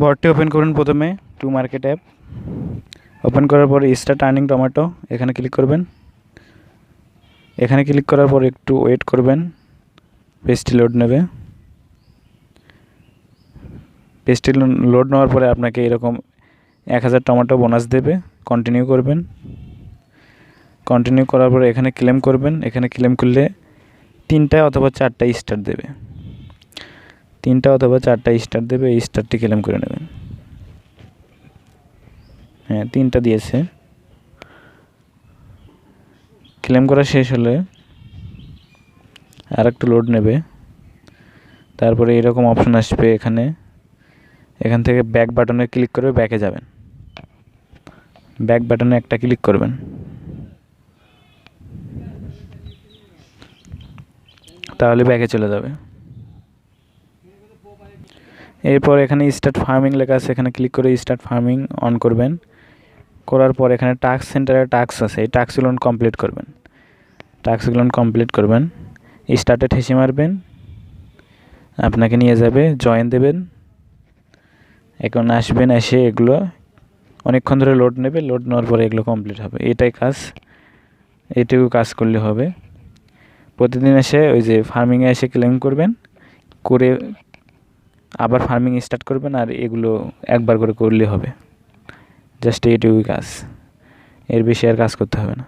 বটটি open করুন। প্রথমে to market app open করার পরে স্টার্ট আর্নিং টমেটো এখানে ক্লিক করবেন। এখানে ক্লিক করার পর একটু ওয়েট করবেন, পেজটি লোড নেবে। পেজটি লোড নেওয়ার পরে আপনাকে এরকম 1000 টমেটো বোনাস দেবে। কন্টিনিউ করবেন। কন্টিনিউ করার পরে এখানে ক্লেম করবেন। এখানে ক্লেম করলে 3টা অথবা 4টা স্টার দেবে। 3টা অথবা 4টা স্টার দেবে। এই স্টারটি ক্লেম করে নেবেন। হ্যাঁ, 3টা দিয়েছে। ক্লেম করা শেষ হলে আর একটু লোড নেবে। তারপরে এরকম অপশন আসবে। এখান থেকে ব্যাক বাটনে ক্লিক করে ব্যাকে যাবেন। ব্যাক বাটনে একটা ক্লিক করবেন। তাহলে ব্যাকে চলে যাবে। এরপর এখানে স্টার্ট ফার্মিং লেখা আছে, এখানে ক্লিক করে স্টার্ট ফার্মিং অন করবেন। করার পর এখানে টাস্ক সেন্টারে টাস্ক আছে, এই টাস্কগুলো কমপ্লিট করবেন। স্টার্টে ঠেসে মারবেন, আপনাকে নিয়ে যাবে। জয়েন দেবেন। এখন আসবেন, এসে এগুলো অনেকক্ষণ ধরে লোড নেবে। লোড নেওয়ার পরে এগুলো কমপ্লিট হবে। এটাই কাজ, এটুকু কাজ করলে হবে। প্রতিদিন এসে ওই যে ফার্মিংয়ে এসে ক্লেম করবেন, করে আবার ফার্মিং স্টার্ট করবেন। আর এগুলো একবার করে করলে হবে। জাস্ট এইটুকুই কাজ, এর বেশি আর কাজ করতে হবে না।